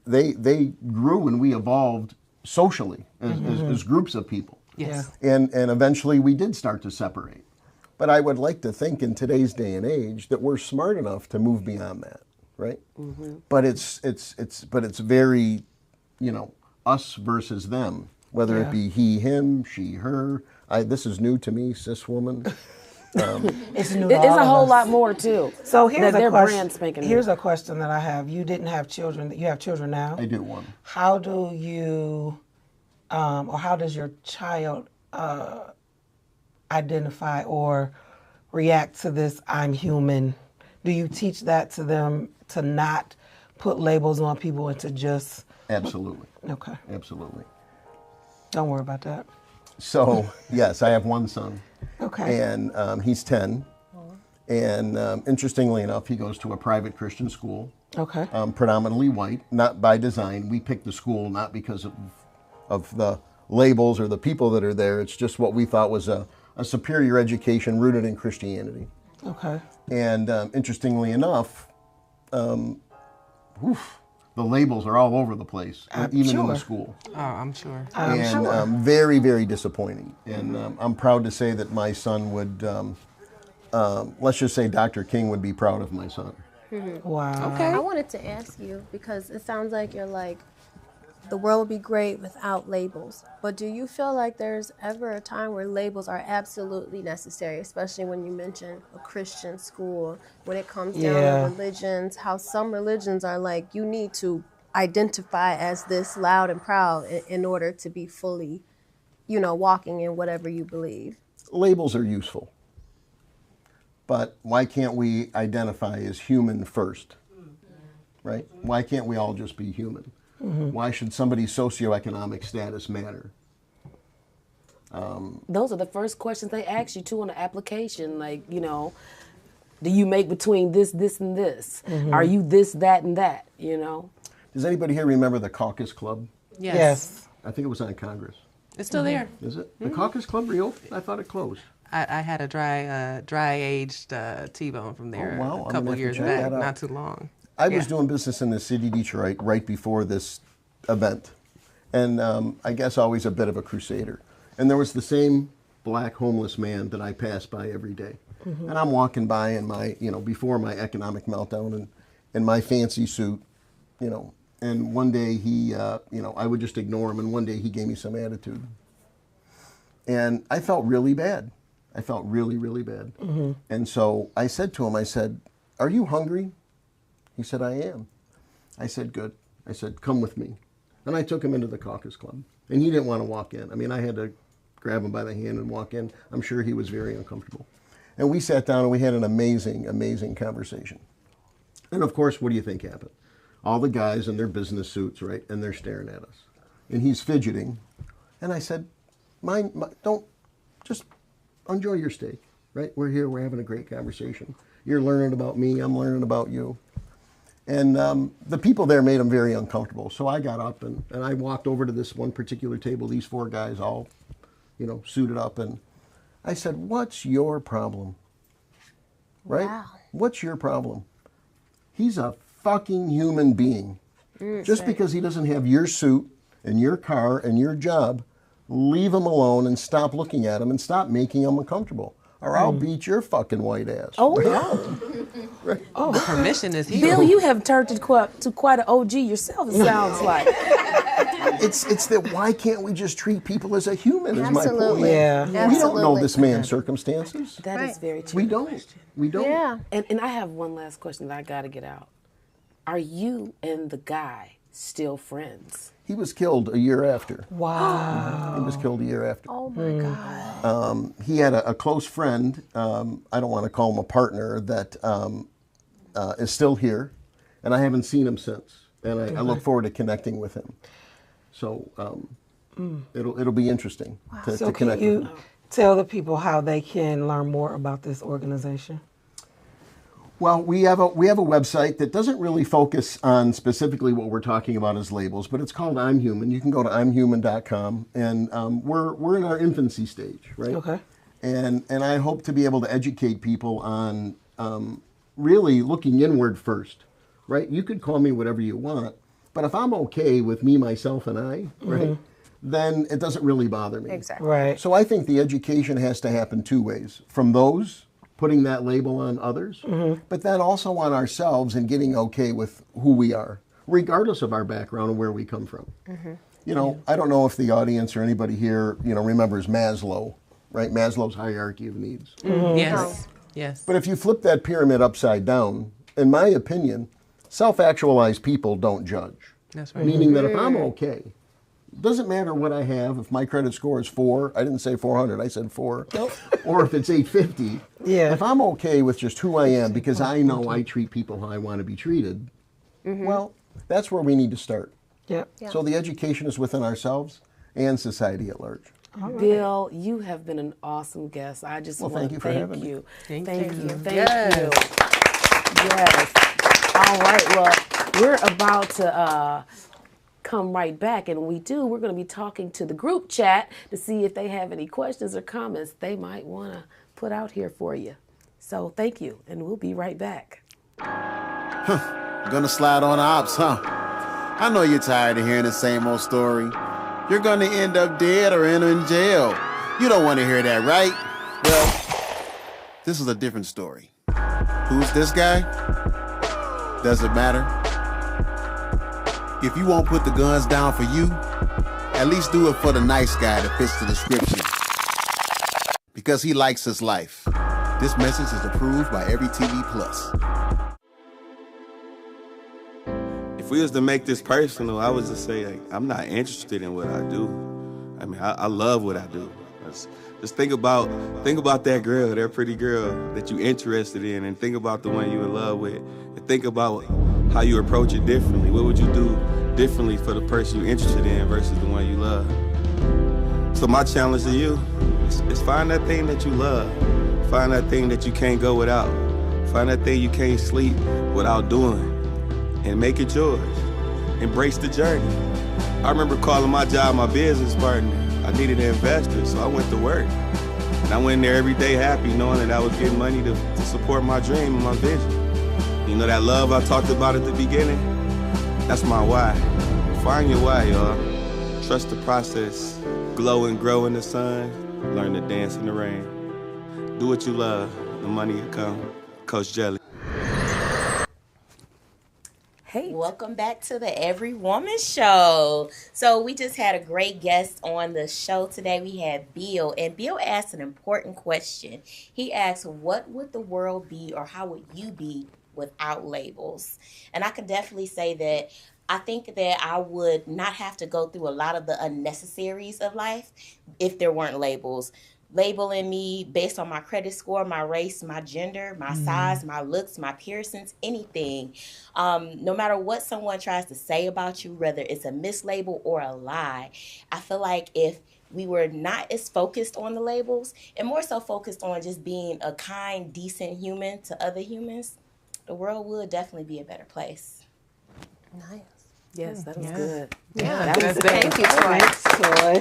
they grew and we evolved socially as groups of people. Yes. And eventually we did start to separate. But I would like to think in today's day and age that we're smart enough to move beyond that, right? But it's very, you know, us versus them, whether it be he, him, she, her. This is new to me, cis woman. It's new. It's a whole lot more too. So here's a question. Spanking Here's a question that I have. You didn't have children. You have children now. I do one. How do you, or how does your child identify or react to this? I'm human. Do you teach that to them to not put labels on people and to just? Absolutely. Okay. Absolutely. Don't worry about that. So yes, I have one son. Okay. And he's 10. And interestingly enough, he goes to a private Christian school. Okay. Predominantly white, not by design. We picked the school not because of the labels or the people that are there. It's just what we thought was a superior education rooted in Christianity. Okay. And interestingly enough, the labels are all over the place, even in the school. Oh, I'm sure. And very, very disappointing. And I'm proud to say that my son would, let's just say Dr. King would be proud of my son. Wow. Okay. I wanted to ask you, because it sounds like you're like, the world would be great without labels. But do you feel like there's ever a time where labels are absolutely necessary, especially when you mention a Christian school, when it comes down to religions, how some religions are like, you need to identify as this loud and proud in order to be fully, you know, walking in whatever you believe? Labels are useful. But why can't we identify as human first? Right? Why can't we all just be human? Why should somebody's socioeconomic status matter? Those are the first questions they ask you too on the application. Like, you know, do you make between this, and this? Are you this, that, and that? You know. Does anybody here remember the Caucus Club? Yes. I think it was on Congress. It's still there. Is it? The Caucus Club reopened? I thought it closed. I had a dry aged T-bone from there wow. a couple years check back, that out. not too long. I was doing business in the city of Detroit right before this event. And I guess always a bit of a crusader. And there was the same black homeless man that I passed by every day. And I'm walking by in my, you know, before my economic meltdown and in my fancy suit, you know. And one day he, you know, I would just ignore him. And one day he gave me some attitude. And I felt really bad. I felt really, really bad. And so I said to him, I said, "Are you hungry?" He said, "I am." I said, "Good." I said, "Come with me." And I took him into the Caucus Club. And he didn't want to walk in. I mean, I had to grab him by the hand and walk in. I'm sure he was very uncomfortable. And we sat down and we had an amazing, amazing conversation. And of course, what do you think happened? All the guys in their business suits, right? And they're staring at us. And he's fidgeting. And I said, don't just enjoy your steak, right? We're here, we're having a great conversation. You're learning about me, I'm learning about you. And the people there made them very uncomfortable. So I got up and I walked over to this one particular table, these 4 guys all, suited up. And I said, what's your problem? Right? Wow. What's your problem? He's a fucking human being. Just because he doesn't have your suit and your car and your job, leave him alone and stop looking at him and stop making him uncomfortable. Or I'll beat your fucking white ass. Oh, Right? The permission is here. Bill, you have turned to quite an OG yourself, it sounds like. It's that why can't we just treat people as a human is my point. Absolutely. Yeah. We don't know this man's circumstances. That is very true. We don't. We don't. Yeah. And I have one last question that I got to get out. Are you and the guy still friends? He was killed a year after. Wow. He was killed a year after. Oh my God. He had a close friend, I don't want to call him a partner, that is still here, and I haven't seen him since. And I look forward to connecting with him. So it'll be interesting to So connect can with him. you tell the people how they can learn more about this organization? Well, we have a website that doesn't really focus on specifically what we're talking about as labels, but it's called I'm Human. You can go to imhuman.com, and we're in our infancy stage, right? Okay. And I hope to be able to educate people on really looking inward first, right? You could call me whatever you want, but if I'm okay with me, myself, and I, right, then it doesn't really bother me. Exactly. Right. So I think the education has to happen 2 ways. From those putting that label on others, but then also on ourselves and getting okay with who we are, regardless of our background and where we come from. I don't know if the audience or anybody here, remembers Maslow, right? Maslow's hierarchy of needs. Yes. Yes. But if you flip that pyramid upside down, in my opinion, self-actualized people don't judge. That's right. Meaning that if I'm okay, doesn't matter what I have. If my credit score is 4, I didn't say 400, I said 4. Or if it's 850. Yeah. If I'm okay with just who I am because I know I treat people how I want to be treated, well, that's where we need to start. Yep. So the education is within ourselves and society at large. Bill, you have been an awesome guest. I just want thank to you for having me. you. Thank Thank you. you. Thank Yes. you. Yes. All right. Well, we're about to come right back, and we're going to be talking to the group chat to see if they have any questions or comments they might want to put out here for you. So thank you, and we'll be right back. Gonna slide on ops, huh? I know you're tired of hearing the same old story. You're gonna end up dead or in jail. You don't want to hear that, right? Well, this is a different story. Who's this guy? Doesn't matter. If you won't put the guns down for you, at least do it for the nice guy that fits the description. Because he likes his life. This message is approved by Evry TV Plus. If we was to make this personal, I would just say, like, I'm not interested in what I do. I mean, I love what I do. Just think about that girl, that pretty girl that you're interested in, and think about the one you're in love with, and think about how you approach it differently. What would you do differently for the person you're interested in versus the one you love? So my challenge to you is find that thing that you love. Find that thing that you can't go without. Find that thing you can't sleep without doing, and make it yours. Embrace the journey. I remember calling my job my business partner. I needed an investor, so I went to work. And I went in there every day happy, knowing that I was getting money to support my dream and my vision. You know that love I talked about at the beginning? That's my why. Find your why, y'all. Trust the process. Glow and grow in the sun. Learn to dance in the rain. Do what you love. The money will come. Coach Jelly. Hey. Welcome back to the Evry Woman Show. So we just had a great guest on the show today. We had Bill, and Bill asked an important question. He asked, what would the world be, or how would you be without labels? And I can definitely say that I think that I would not have to go through a lot of the unnecessaries of life if there weren't labels. Labeling me based on my credit score, my race, my gender, my size, my looks, my piercings, anything. No matter what someone tries to say about you, whether it's a mislabel or a lie, I feel like if we were not as focused on the labels and more so focused on just being a kind, decent human to other humans, the world would definitely be a better place. Nice. Yes, that was good. Yeah, that was good. thank you, Troy. Thanks, Troy.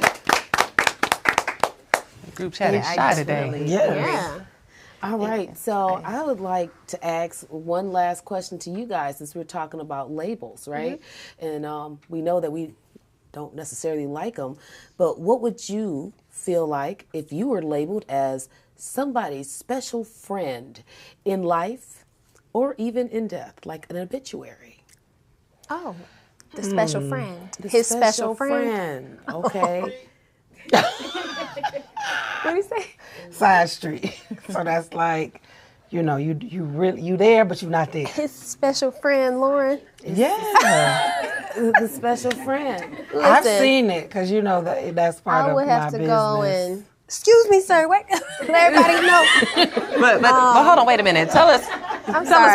Group chat is shy today. Yeah. All right, so I would like to ask one last question to you guys since we're talking about labels, right? And we know that we don't necessarily like them, but what would you feel like if you were labeled as somebody's special friend in life or even in death, like an obituary? Oh, the special friend. His special friend. Okay. What do you say? Side street. So that's like, you know, you there, but you're not there. His special friend, Lauren. Yeah. The special friend. Listen, I've seen it because you know that's part I of would my have to business. go and, excuse me, sir, wait, let everybody know. But hold on, wait a minute. Tell us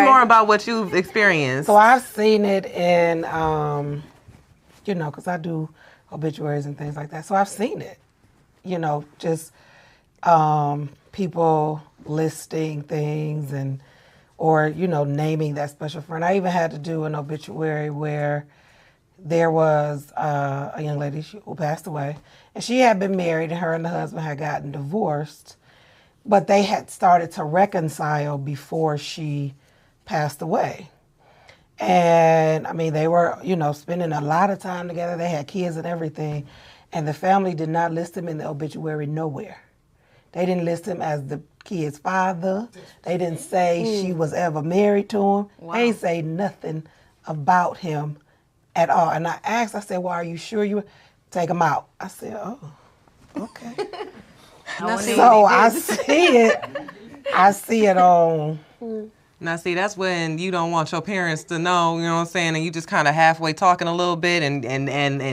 more about what you've experienced. So I've seen it in, you know, because I do obituaries and things like that. So I've seen it, you know, just people listing things or, you know, naming that special friend. I even had to do an obituary where there was a young lady who passed away, and she had been married, and her and the husband had gotten divorced, but they had started to reconcile before she passed away. And I mean, they were, you know, spending a lot of time together. They had kids and everything, and the family did not list him in the obituary nowhere. They didn't list him as the kid's father. They didn't say she was ever married to him. Wow. They didn't say nothing about him at all. And I asked, I said, well, are you sure you take him out? I said, oh, okay. So I see it on. Now, see, that's when you don't want your parents to know, you know what I'm saying, and you just kind of halfway talking a little bit and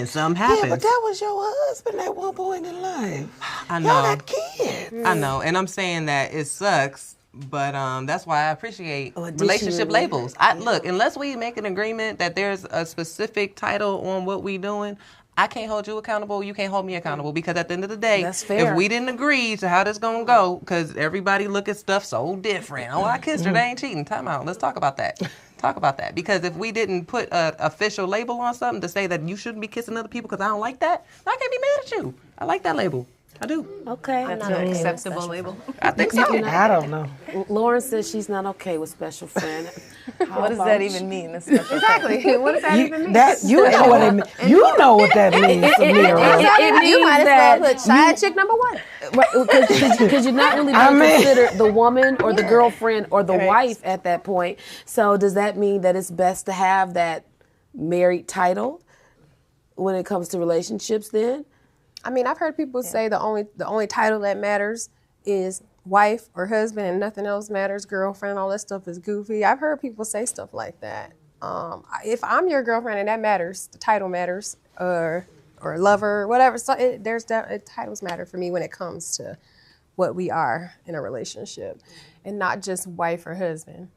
something happens. Yeah, but that was your husband at one point in life. I know. Y'all got kids. I know, and I'm saying that it sucks, but that's why I appreciate relationship labels. Look, unless we make an agreement that there's a specific title on what we doing, I can't hold you accountable. You can't hold me accountable because at the end of the day, if we didn't agree to how this gonna go, because everybody look at stuff so different. Oh, I kissed her. They ain't cheating. Time out. Let's talk about that. Because if we didn't put an official label on something to say that you shouldn't be kissing other people because I don't like that, I can't be mad at you. I like that label. I do. Okay. That's an acceptable label. I think so. I don't know. Lauren says she's not okay with special friend. What does that even mean? Exactly. What does that even mean? You know what it means. You know what that means, Samira. You might as well put side chick number one. Right, because you're not really being considered the woman or the girlfriend or the wife at that point. So does that mean that it's best to have that married title when it comes to relationships then? I mean, I've heard people say the only title that matters is wife or husband and nothing else matters, girlfriend, all that stuff is goofy. I've heard people say stuff like that. If I'm your girlfriend and that matters, the title matters, or lover, whatever. So titles matter for me when it comes to what we are in a relationship, and not just wife or husband,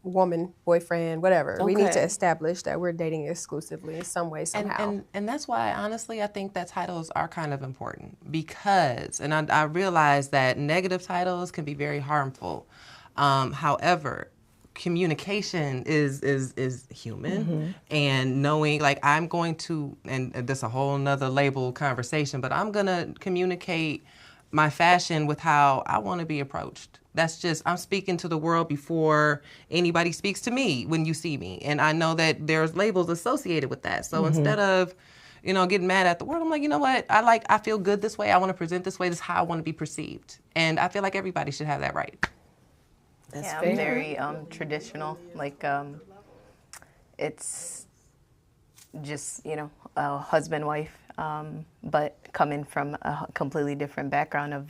woman, boyfriend, whatever. Okay. We need to establish that we're dating exclusively in some way, somehow. And that's why, honestly, I think that titles are kind of important because, and I realize that negative titles can be very harmful. However, communication is human, and knowing, like, I'm going to, and this is a whole nother label conversation, but I'm going to communicate my fashion with how I want to be approached. That's just, I'm speaking to the world before anybody speaks to me when you see me. And I know that there's labels associated with that. So instead of, you know, getting mad at the world, I'm like, you know what? I feel good this way. I want to present this way. This is how I want to be perceived. And I feel like everybody should have that right. That's fair. I'm very traditional. Like, it's just, you know, a husband, wife, but coming from a completely different background of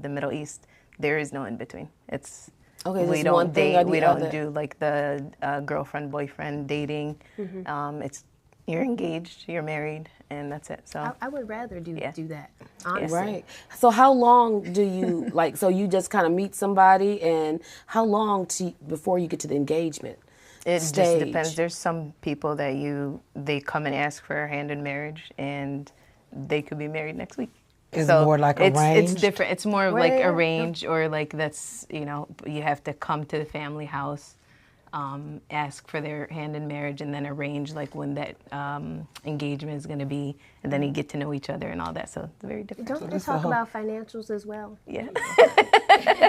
the Middle East. There is no in between. It's we don't date. We don't do like the girlfriend boyfriend dating. It's you're engaged, you're married, and that's it. So I would rather do that. Honestly. Right. So how long do you like? So you just kind of meet somebody, and how long before you get to the engagement? It just depends. There's some people that they come and ask for a hand in marriage, and they could be married next week. It's more like arranged? It's different. It's more of like Rare. arranged, or like that's, you know, you have to come to the family house, ask for their hand in marriage, and then arrange like when that engagement is going to be, and then you get to know each other and all that. So it's very different. Don't they talk about financials as well? Yeah.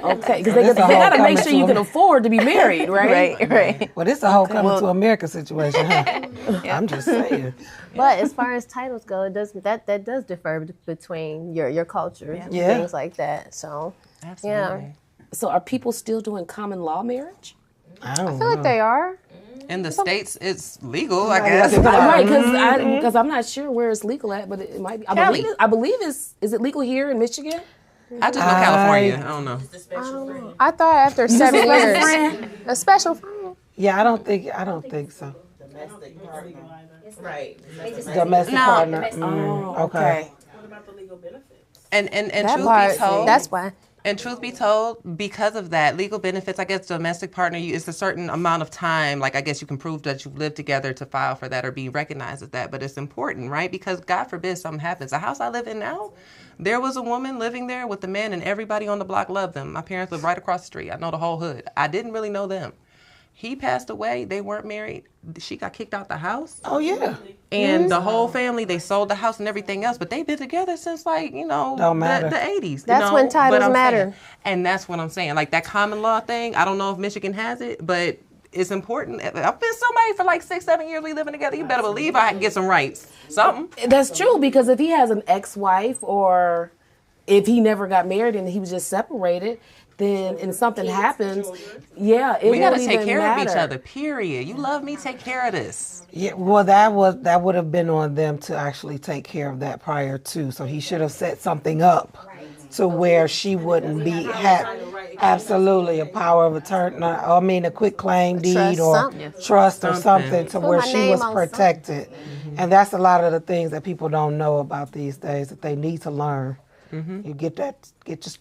Okay, because they got to make sure you can afford to be married, right? Right. Well, this is a whole coming to America situation, huh? I'm just saying. But as far as titles go, it does that does differ between your cultures and things like that. So, Absolutely. yeah. So are people still doing common law marriage? I don't feel like they are. In the States, it's legal, I guess. Right, because I'm not sure where it's legal at, but it might be. I believe is it legal here in Michigan? I just know California. I don't know. I thought after 7 years, a special friend. Yeah, I don't think so. Right. Domestic partner. Okay. What about the legal benefits? And That truth part, be told, that's why. And truth be told, because of that, legal benefits, I guess domestic partner, it's a certain amount of time, like I guess you can prove that you've lived together to file for that or be recognized as that. But it's important, right? Because God forbid something happens. The house I live in now, there was a woman living there with a man and everybody on the block loved them. My parents lived right across the street. I know the whole hood. I didn't really know them. He passed away. They weren't married. She got kicked out the house. Oh, yeah. And the whole family, they sold the house and everything else, but they've been together since like, you know, Don't matter. the 80s. That's when titles matter. And that's what I'm saying. Like that common law thing, I don't know if Michigan has it, but it's important. I've been somebody for like 6-7 years. We living together. You better believe I can get some rights. Something. That's true, because if he has an ex-wife, or if he never got married and he was just separated, then and something happens, we gotta take care of each other. Period. You love me, take care of this. Yeah, well, that would have been on them to actually take care of that prior to. So he should have set something up to where she wouldn't be absolutely a power of attorney. I mean, a quick claim deed or trust or something to where she was protected. And that's a lot of the things that people don't know about these days that they need to learn. You get your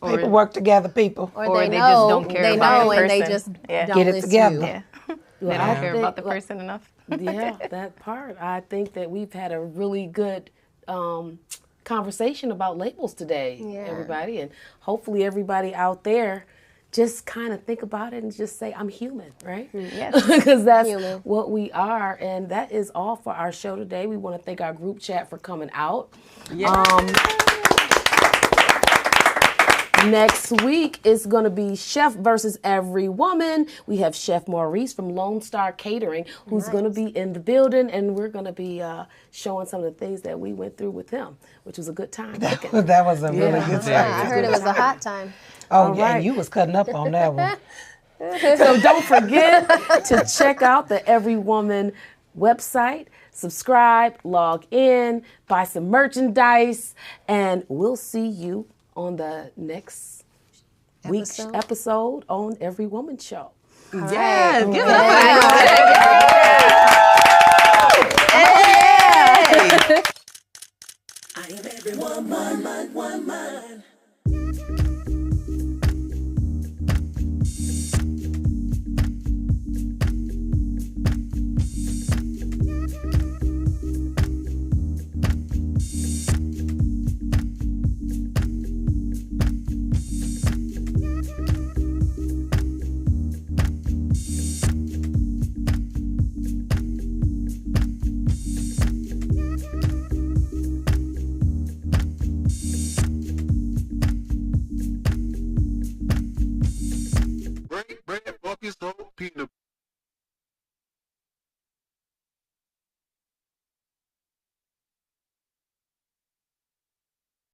paperwork together, people. Or they just don't care about the person. They just don't get it together. Yeah. They don't care about the person enough. Yeah, that part. I think that we've had a really good conversation about labels today, everybody. And hopefully everybody out there just kind of think about it and just say, I'm human, right? Yes. Because that's what we are. And that is all for our show today. We want to thank our group chat for coming out. Next week is going to be Chef versus Every Woman. We have Chef Maurice from Lone Star Catering, who's going to be in the building, and we're going to be showing some of the things that we went through with him, which was a good time. That was a really good time. I heard it was a hot time. Oh, yeah, you was cutting up on that one. So don't forget to check out the Every Woman website, subscribe, log in, buy some merchandise, and we'll see you on the next week's episode on Every Woman Show. Yes, give it up. I am every woman.